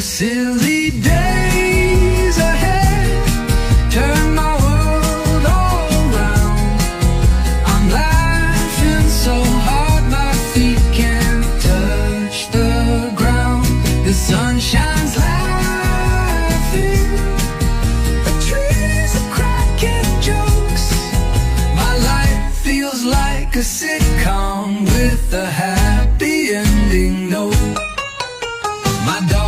silly days ahead turn my world all around. I'm laughing so hard my feet can't touch the ground. The sun shines laughing, the trees are cracking jokes. My life feels like a sitcom with a happy ending note. My dog